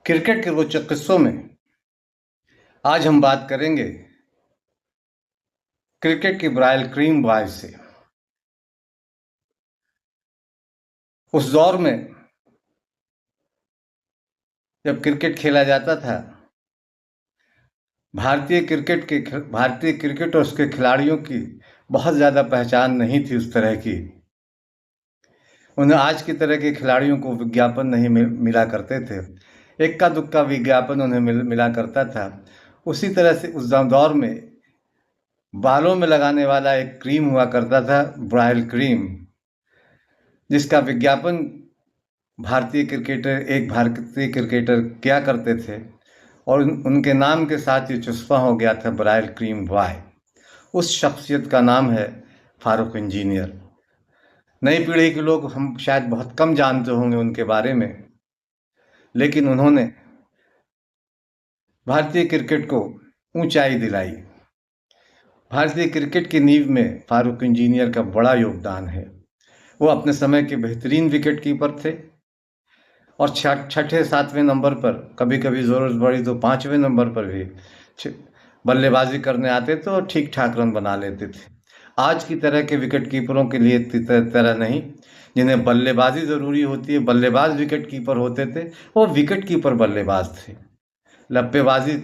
Cricket के रोचक किस्सों में आज हम बात करेंगे क्रिकेट की ब्रायल क्रीम बॉय से। उस दौर में जब क्रिकेट खेला जाता था, भारतीय क्रिकेट और उसके खिलाड़ियों की बहुत ज़्यादा पहचान नहीं थी उस तरह की। उन्हें आज की तरह के खिलाड़ियों को विज्ञापन नहीं मिला करते थे। इक्का दुक्का विज्ञापन उन्हें मिला करता था। उसी तरह से उस दौर में बालों में लगाने वाला एक क्रीम हुआ करता था, ब्रायल क्रीम, जिसका विज्ञापन एक भारतीय क्रिकेटर किया करते थे और उनके नाम के साथ ये चुस्पा हो गया था, ब्रायल क्रीम बॉय। उस शख्सियत का नाम है फारूक इंजीनियर। नई पीढ़ी के लोग हम शायद बहुत कम जानते होंगे उनके बारे में, लेकिन उन्होंने भारतीय क्रिकेट को ऊंचाई दिलाई। भारतीय क्रिकेट की नींव में फारूक इंजीनियर का बड़ा योगदान है। वो अपने समय के बेहतरीन विकेट कीपर थे और छठे सातवें नंबर पर, कभी कभी ज़रूरत पड़ी तो पाँचवें नंबर पर भी बल्लेबाजी करने आते थे और ठीक ठाक रन बना लेते थे। आज की तरह के विकेट कीपरों के लिए तरह नहीं, जिन्हें बल्लेबाजी ज़रूरी होती है, बल्लेबाज विकेट कीपर होते थे, वो विकेट कीपर बल्लेबाज थे। लप्पेबाजी,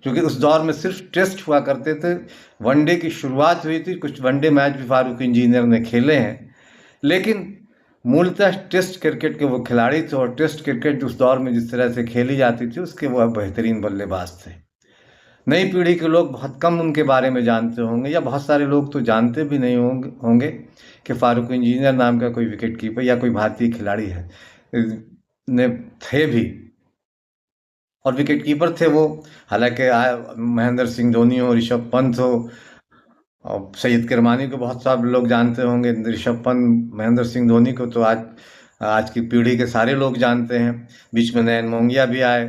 क्योंकि उस दौर में सिर्फ टेस्ट हुआ करते थे। वनडे की शुरुआत हुई थी, कुछ वनडे मैच भी फारूक इंजीनियर ने खेले हैं, लेकिन मूलतः टेस्ट क्रिकेट के वो खिलाड़ी थे और टेस्ट क्रिकेट उस दौर में जिस तरह से खेली जाती थी उसके वो बेहतरीन बल्लेबाज थे। नई पीढ़ी के लोग बहुत कम उनके बारे में जानते होंगे, या बहुत सारे लोग तो जानते भी नहीं होंगे कि फारूक इंजीनियर नाम का कोई विकेट कीपर या कोई भारतीय खिलाड़ी है ने थे भी। और विकेट कीपर थे वो, हालांकि महेंद्र सिंह धोनी हो, ऋषभ पंत हो, और सैयद किरमानी को बहुत सारे लोग जानते होंगे। ऋषभ पंत, महेंद्र सिंह धोनी को तो आज की पीढ़ी के सारे लोग जानते हैं। बीच में नयन मोंगिया भी आए,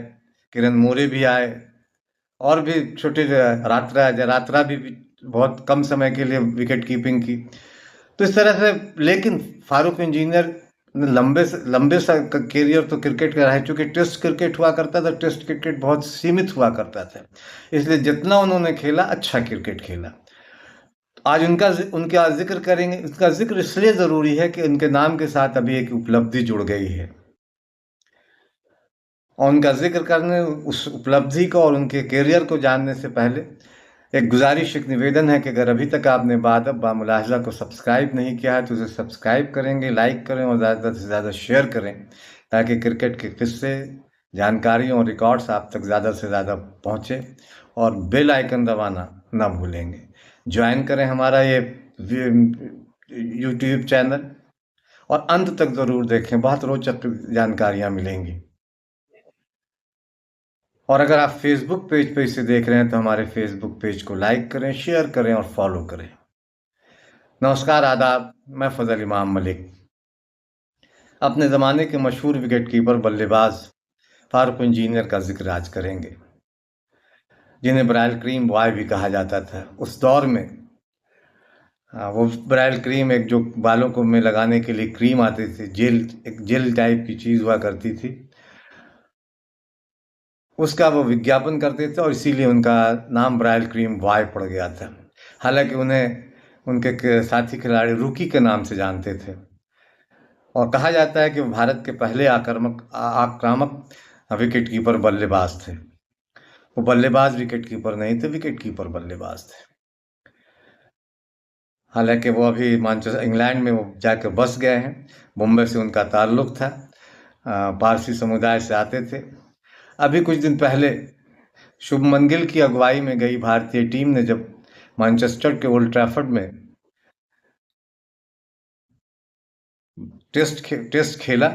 किरण मोरे भी आए, और भी छोटे रात्रा भी बहुत कम समय के लिए विकेट कीपिंग की। तो इस तरह से, लेकिन फारूक इंजीनियर ने लंबे सा कैरियर तो क्रिकेट का रहा है। चूंकि टेस्ट क्रिकेट हुआ करता था, टेस्ट क्रिकेट बहुत सीमित हुआ करता था, इसलिए जितना उन्होंने खेला, अच्छा क्रिकेट खेला। आज उनका जिक्र करेंगे। उसका जिक्र इसलिए ज़रूरी है कि उनके नाम के साथ अभी एक उपलब्धि जुड़ गई है, और उनका जिक्र करने, उस उपलब्धि को और उनके करियर को जानने से पहले एक गुजारिश, एक निवेदन है कि अगर अभी तक आपने बादब बामुलाहिजा को सब्सक्राइब नहीं किया है तो उसे सब्सक्राइब करेंगे, लाइक करें और ज़्यादा से ज़्यादा शेयर करें, ताकि क्रिकेट के किस्से, जानकारी और रिकॉर्ड्स आप तक ज़्यादा से ज़्यादा पहुँचे। और बेल आइकन दबाना ना भूलेंगे। ज्वाइन करें हमारा ये यूट्यूब चैनल और अंत तक ज़रूर देखें, बहुत रोचक जानकारियाँ मिलेंगी। और अगर आप फेसबुक पेज पे इसे देख रहे हैं तो हमारे फेसबुक पेज को लाइक करें, शेयर करें और फॉलो करें। नमस्कार, आदाब, मैं फजल इमाम मलिक। अपने ज़माने के मशहूर विकेट कीपर बल्लेबाज फारूक इंजीनियर का जिक्र आज करेंगे, जिन्हें ब्रायल क्रीम बॉय भी कहा जाता था उस दौर में। वो ब्रायल क्रीम, एक जो बालों को में लगाने के लिए क्रीम आती थी, एक जेल टाइप की चीज़ हुआ करती थी, उसका वो विज्ञापन करते थे और इसीलिए उनका नाम ब्रायल क्रीम बॉय पड़ गया था। हालांकि उन्हें उनके साथी खिलाड़ी रूकी के नाम से जानते थे, और कहा जाता है कि वो भारत के पहले आक्रामक विकेट कीपर बल्लेबाज थे। वो बल्लेबाज विकेट कीपर नहीं थे, विकेट कीपर बल्लेबाज थे। हालांकि वो अभी मैनचेस्टर, इंग्लैंड में वो जाकर बस गए हैं। मुंबई से उनका ताल्लुक था, पारसी समुदाय से आते थे। अभी कुछ दिन पहले शुभमन गिल की अगुवाई में गई भारतीय टीम ने जब मैनचेस्टर के ओल्ड ट्रैफर्ड में टेस्ट खेला,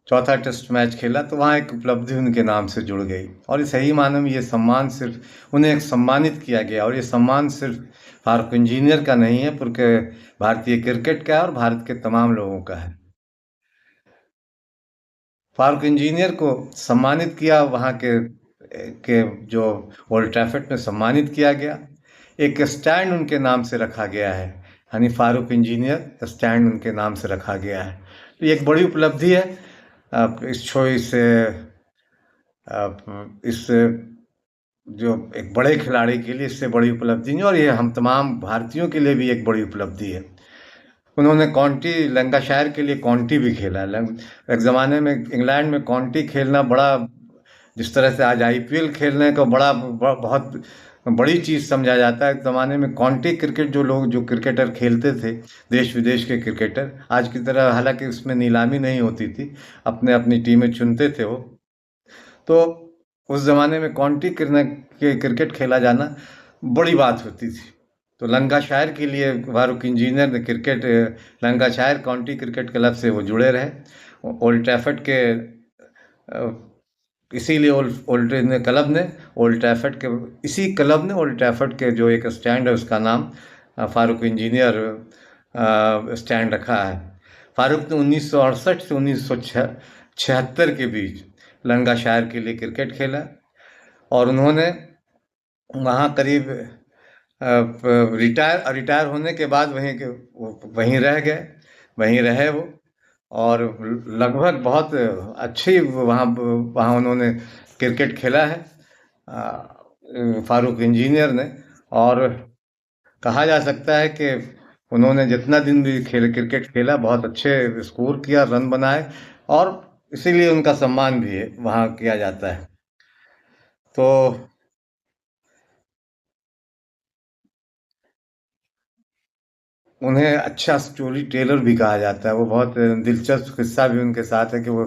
चौथा टेस्ट मैच खेला, तो वहाँ एक उपलब्धि उनके नाम से जुड़ गई। और इस सही मानों में ये सम्मान सिर्फ उन्हें एक सम्मानित किया गया, और ये सम्मान सिर्फ फारूक इंजीनियर का नहीं है, बल्कि भारतीय क्रिकेट का है और भारत के तमाम लोगों का है। फारूक इंजीनियर को सम्मानित किया, वहाँ के जो ओल्ड ट्रैफर्ड में सम्मानित किया गया। एक स्टैंड उनके नाम से रखा गया है, यानी फारूक इंजीनियर स्टैंड उनके नाम से रखा गया है। तो ये एक बड़ी उपलब्धि है। इस जो एक बड़े खिलाड़ी के लिए इससे बड़ी उपलब्धि नहीं, और ये हम तमाम भारतीयों के लिए भी एक बड़ी उपलब्धि है। उन्होंने काउंटी लंकाशायर के लिए काउंटी भी खेला है। एक ज़माने में इंग्लैंड में काउंटी खेलना बड़ा, जिस तरह से आज आईपीएल खेलने को बहुत बड़ी चीज़ समझा जाता है, एक ज़माने में काउंटी क्रिकेट जो क्रिकेटर खेलते थे, देश विदेश के क्रिकेटर, आज की तरह हालांकि उसमें नीलामी नहीं होती थी, अपने अपनी टीमें चुनते थे वो, तो उस ज़माने में काउंटी क्रिकेट खेला जाना बड़ी बात होती थी। तो लंकाशायर के लिए फारूक इंजीनियर ने लंकाशायर काउंटी क्रिकेट क्लब से वो जुड़े रहे। ओल्ड ट्रैफर्ड के इसीलिए इसी क्लब ने ओल्ड ट्रैफर्ड के जो एक स्टैंड है उसका नाम फारूक इंजीनियर स्टैंड रखा है। फारूक ने 1968 से 1976 के बीच लंकाशायर के लिए क्रिकेट खेला, और उन्होंने वहाँ करीब रिटायर होने के बाद वहीं रहे वो, और लगभग बहुत अच्छी वहाँ वहाँ उन्होंने क्रिकेट खेला है फारूक इंजीनियर ने। और कहा जा सकता है कि उन्होंने जितना दिन भी क्रिकेट खेला बहुत अच्छे स्कोर किया, रन बनाए, और इसीलिए उनका सम्मान भी वहाँ किया जाता है। तो उन्हें अच्छा स्टोरी टेलर भी कहा जाता है। वो बहुत दिलचस्प किस्सा भी उनके साथ है कि वो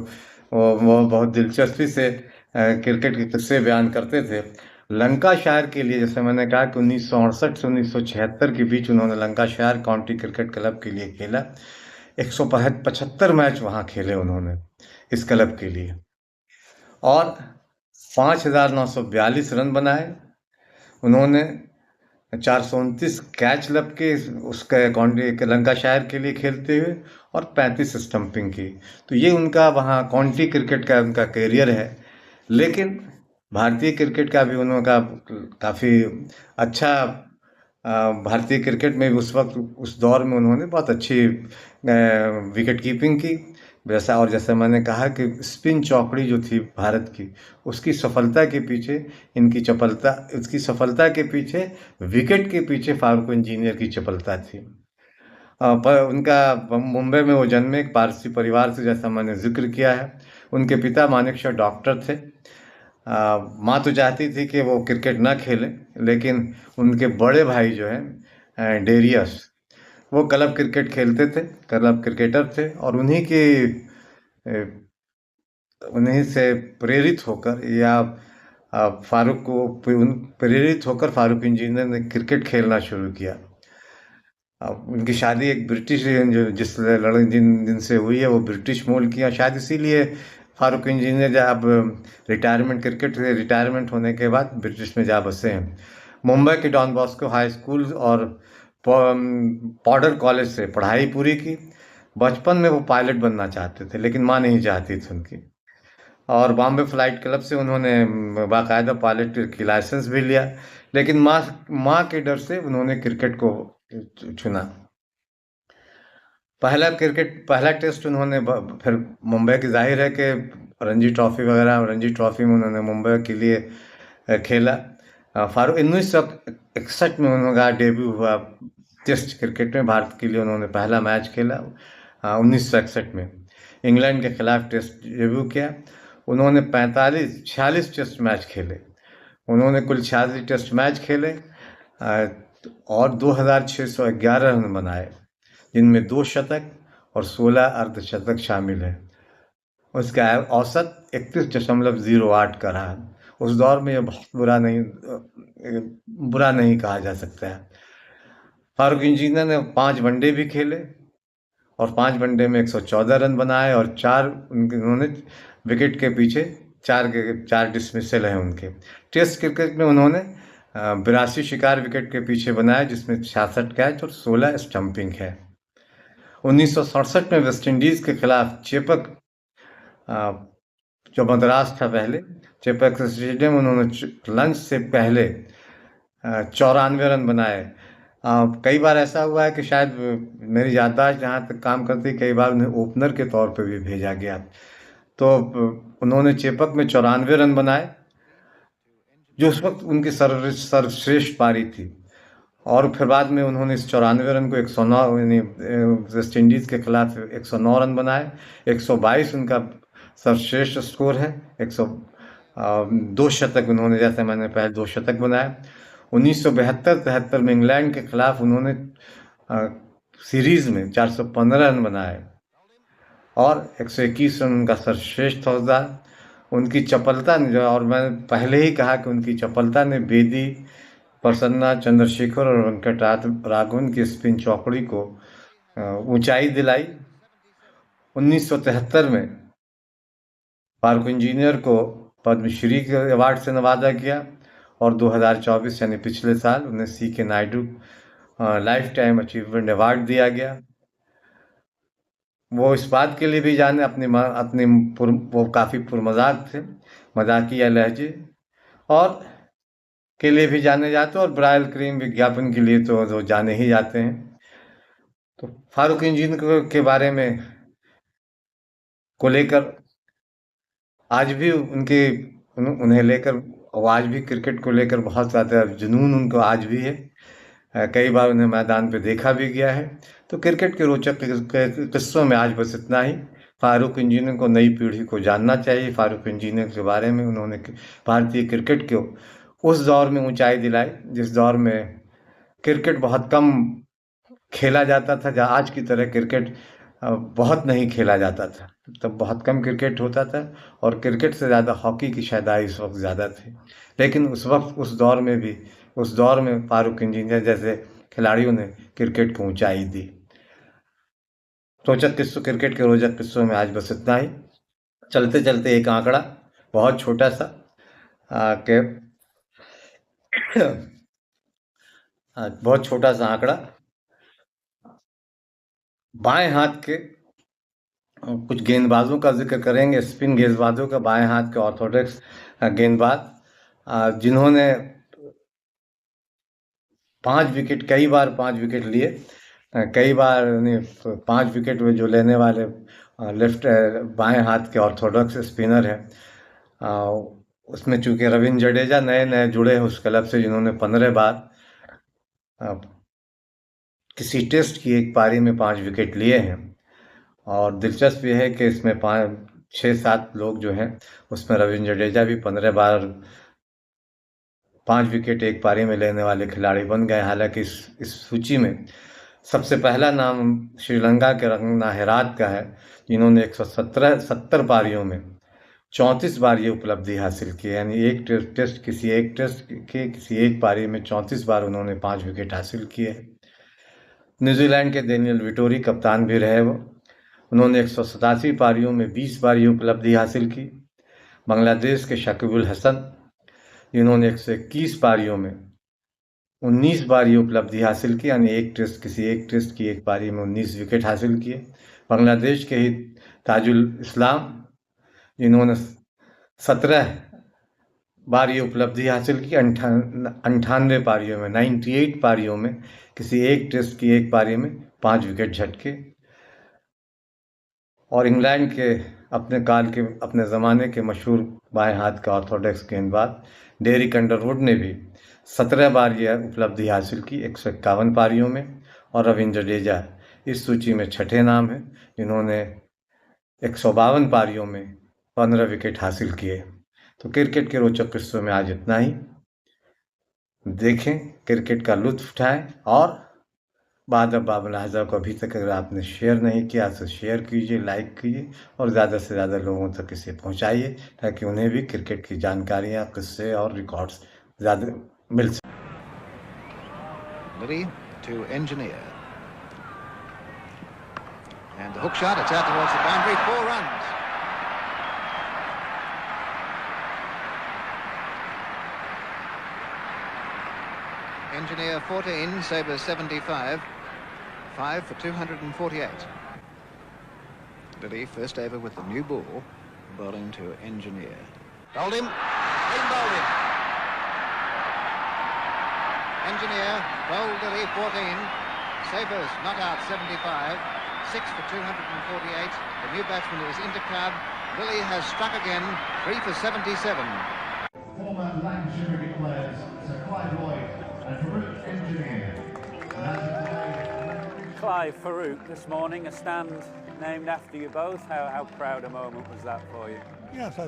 बहुत दिलचस्पी से क्रिकेट के किस्से बयान करते थे। लंकाशायर के लिए, जैसे मैंने कहा कि 1968 से 1976 के बीच उन्होंने लंकाशायर काउंटी क्रिकेट क्लब के लिए खेला। 175 मैच वहाँ खेले उन्होंने इस क्लब के लिए, और 5,942 रन बनाए उन्होंने। 429 कैच लपके उसके काउंटी लंकाशायर के लिए खेलते हुए, और 35 स्टंपिंग की। तो ये उनका वहाँ काउंटी क्रिकेट का उनका करियर है। लेकिन भारतीय क्रिकेट का भी उनका काफ़ी अच्छा, भारतीय क्रिकेट में भी उस वक्त उस दौर में उन्होंने बहुत अच्छी विकेट कीपिंग की। जैसे मैंने कहा कि स्पिन चौकड़ी जो थी भारत की, उसकी सफलता के पीछे उसकी सफलता के पीछे, विकेट के पीछे फारूक इंजीनियर की चपलता थी। पर उनका मुंबई में वो जन्मे, एक पारसी परिवार से, जैसा मैंने जिक्र किया है। उनके पिता मानेकशॉ डॉक्टर थे। माँ तो चाहती थी कि वो क्रिकेट ना खेले, लेकिन उनके बड़े भाई जो हैं डेरियस, वो क्लब क्रिकेट खेलते थे, क्लब क्रिकेटर थे, और उन्हीं से प्रेरित होकर या प्रेरित होकर फारूक इंजीनियर ने क्रिकेट खेलना शुरू किया। उनकी शादी एक ब्रिटिश जिस लड़के जिनसे हुई है वो ब्रिटिश मूल की, और शायद इसीलिए फारूक इंजीनियर जब क्रिकेट से रिटायरमेंट होने के बाद ब्रिटिश में जा बसे हैं। मुंबई के डॉन बॉस्को हाई स्कूल और पॉडर कॉलेज से पढ़ाई पूरी की। बचपन में वो पायलट बनना चाहते थे, लेकिन माँ नहीं चाहती थी उनकी, और बॉम्बे फ्लाइट क्लब से उन्होंने बाकायदा पायलट की लाइसेंस भी लिया, लेकिन माँ के डर से उन्होंने क्रिकेट को चुना। पहला टेस्ट उन्होंने फिर मुंबई की, जाहिर है कि रणजी ट्रॉफी में उन्होंने मुंबई के लिए खेला। फारूक 1961 में उनका डेब्यू हुआ टेस्ट क्रिकेट में, भारत के लिए उन्होंने पहला मैच खेला 1961 में, इंग्लैंड के खिलाफ टेस्ट डेब्यू किया। उन्होंने 46 टेस्ट मैच खेले। उन्होंने कुल 86 टेस्ट मैच खेले और 2,611 रन बनाए, जिनमें 2 शतक और 16 अर्धशतक शामिल हैं। उसका औसत 31.08 का रहा। उस दौर में ये बहुत बुरा नहीं कहा जा सकता है। फारूक इंजीनियर ने 5 वनडे भी खेले, और 5 वनडे में 114 रन बनाए, और उन्होंने विकेट के पीछे 4 डिसमिसल हैं उनके। टेस्ट क्रिकेट में उन्होंने 82 शिकार विकेट के पीछे बनाए, जिसमें 66 कैच और 16 स्टंपिंग है। 1967 में वेस्टइंडीज के खिलाफ जो मद्रास था पहले, चेपक स्टेडियम, उन्होंने लंच से पहले 94 रन बनाए। कई बार ऐसा हुआ है कि शायद मेरी याददाश्त जहाँ तक काम करती, कई बार उन्हें ओपनर के तौर पर भी भेजा गया। तो उन्होंने चेपक में 94 रन बनाए, जो उस वक्त उनकी सर्वश्रेष्ठ पारी थी। और फिर बाद में उन्होंने इस 94 रन को 109 वेस्ट इंडीज के खिलाफ 109 रन बनाए। 122 उनका सर्वश्रेष्ठ स्कोर है। 2 शतक उन्होंने, जैसे मैंने पहले 2 शतक बनाए। 1972-73 में इंग्लैंड के खिलाफ उन्होंने सीरीज में 415 रन बनाए और 121 रन उनका सर्वश्रेष्ठ औसत। उनकी चपलता ने जो, और मैंने पहले ही कहा कि उनकी चपलता ने बेदी, प्रसन्ना, चंद्रशेखर और वेंकट राघवन की स्पिन चौकड़ी को ऊंचाई दिलाई। 1973 में फारूक इंजीनियर को पद्मश्री के अवार्ड से नवाजा गया और 2024 यानी पिछले साल उन्हें सी के Naidu life time achievement award दिया गया। वो इस बात के लिए भी जाने अपनी वो काफ़ी पुरमजाक थे, मजाकिया लहजे और के लिए भी जाने जाते, और ब्रायल क्रीम विज्ञापन के लिए तो जाने ही जाते हैं। तो फारूक इंजीनियर के बारे में को लेकर आज भी उन्हें लेकर, और आज भी क्रिकेट को लेकर बहुत ज़्यादा जुनून उनको आज भी है। कई बार उन्हें मैदान पे देखा भी गया है। तो क्रिकेट के रोचक किस्सों में आज बस इतना ही। फारूक इंजीनियर को नई पीढ़ी को जानना चाहिए। फारूक इंजीनियर के बारे में उन्होंने भारतीय क्रिकेट को उस दौर में ऊंचाई दिलाई जिस दौर में क्रिकेट बहुत कम खेला जाता था, जहाँ आज की तरह क्रिकेट बहुत नहीं खेला जाता था। तब बहुत कम क्रिकेट होता था और क्रिकेट से ज़्यादा हॉकी की शायद इस वक्त ज़्यादा थी। लेकिन उस वक्त उस दौर में फारूक इंजीनियर जैसे खिलाड़ियों ने क्रिकेट को ऊंचाई दी। क्रिकेट के रोचक किस्सों में आज बस इतना ही। चलते चलते एक आंकड़ा बहुत छोटा सा के बहुत छोटा सा आंकड़ा, बाएं हाथ के कुछ गेंदबाजों का जिक्र करेंगे। स्पिन गेंदबाजों का, बाएं हाथ के ऑर्थोडॉक्स गेंदबाज जिन्होंने 5 विकेट, कई बार 5 विकेट लिए। कई बार 5 विकेट में जो लेने वाले बाएं हाथ के ऑर्थोडॉक्स स्पिनर हैं, उसमें चूंकि रविंद्र जडेजा नए नए जुड़े हैं उस क्लब से, जिन्होंने 15 बार किसी टेस्ट की एक पारी में 5 विकेट लिए हैं। और दिलचस्प यह है कि इसमें 6-7 लोग जो हैं उसमें रविंद्र जडेजा भी 15 बार 5 विकेट एक पारी में लेने वाले खिलाड़ी बन गए। हालांकि इस सूची में सबसे पहला नाम श्रीलंका के रंगना हेरात का है, जिन्होंने 170 पारियों में 34 बार ये उपलब्धि हासिल की। यानी किसी एक पारी में 34 बार उन्होंने 5 विकेट हासिल किए। न्यूजीलैंड के डेनियल विटोरी कप्तान भी रहे वो। उन्होंने 187 पारियों में 20 बार ये उपलब्धि हासिल की। बांग्लादेश के शकीबुल हसन, जिन्होंने 121 पारियों में 19 बार ये उपलब्धि हासिल की, यानी किसी एक टेस्ट की एक पारी में 19 विकेट हासिल किए। बांग्लादेश के ही ताजुल इस्लाम, जिन्होंने 17 बार ये उपलब्धि हासिल की। 98 पारियों में, 98 पारियों में किसी एक टेस्ट की एक पारी में 5 विकेट झटके। और इंग्लैंड के अपने ज़माने के मशहूर बाएं हाथ का ऑर्थोडॉक्स गेंदबाज डेरिक अंडरवुड ने भी 17 बार यह उपलब्धि हासिल की 151 पारियों में। और रविंद्र जडेजा इस सूची में छठे नाम है, जिन्होंने 152 पारियों में 15 विकेट हासिल किए। तो क्रिकेट के रोचक किस्सों में आज इतना ही। देखें, क्रिकेट का लुत्फ उठाएं और बाबुल आज़म को अभी तक अगर आपने शेयर नहीं किया तो शेयर कीजिए, लाइक कीजिए और ज़्यादा से ज़्यादा लोगों तक इसे पहुंचाइए, ताकि उन्हें भी क्रिकेट की जानकारियां, किस्से और रिकॉर्ड्स ज़्यादा मिल सकें। Liddy to Engineer. And the hook shot, it's out towards the boundary, 4 runs. Engineer 14, Sabres 75, 5 for 248. Liddy first over with the new ball, bowling to Engineer. Bowled him, clean bowled him. Engineer, bowled Liddy 14, Sabres not out 75, 6 for 248. The new batsman is Interclub, Billy has struck again, 3 for 77. Former Lancashire cricket players Sir Clive Lloyd and Farouk Engineer. Clive, Farouk, this morning, a stand named after you both. How proud a moment was that for you? Yes, I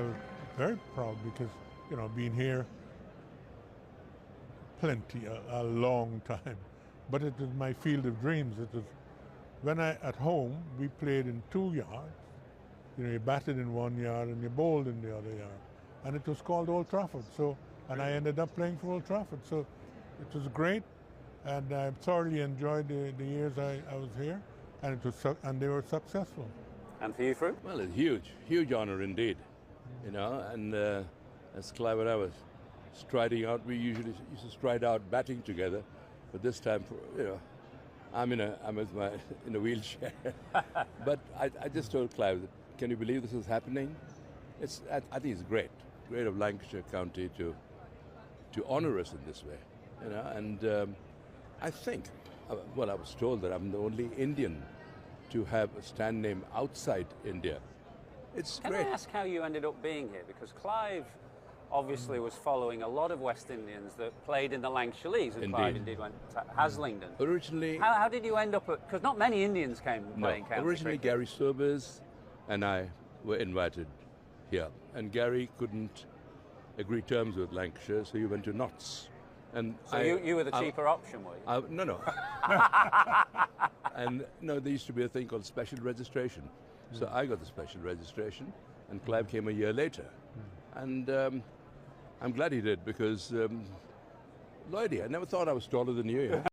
was very proud because, you know, being here plenty, a long time. But it was my field of dreams. It was when at home, we played in 2 yards. You know, you batted in 1 yard and you bowled in the other yard. And it was called Old Trafford. So, and I ended up playing for Old Trafford. So it was great. And I thoroughly enjoyed the years I was here. And they were successful. And for you, Farouk? Well, it's huge honor indeed. You know, and as Clive and I was striding out, we usually used to stride out batting together. But this time, you know, I'm in a wheelchair. But I just told Clive, that, can you believe this is happening? I think it's great of Lancashire County to honor us in this way, you know. And I think, well, I was told that I'm the only Indian to have a stand name outside India. It's Can great. I ask how you ended up being here? Because Clive obviously was following a lot of West Indians that played in the Lancashire Leagues, and Clive indeed went to Haslingden. Originally, How did you end up at, because not many Indians came playing county originally cricket. Gary Sobers and I were invited here, and Gary couldn't agree terms with Lancashire, so he went to Notts. And So you were the cheaper option, were you? No. And no, there used to be a thing called special registration. So I got the special registration, and Clive came a year later. And I'm glad he did, because Lloydie, I never thought I was taller than you.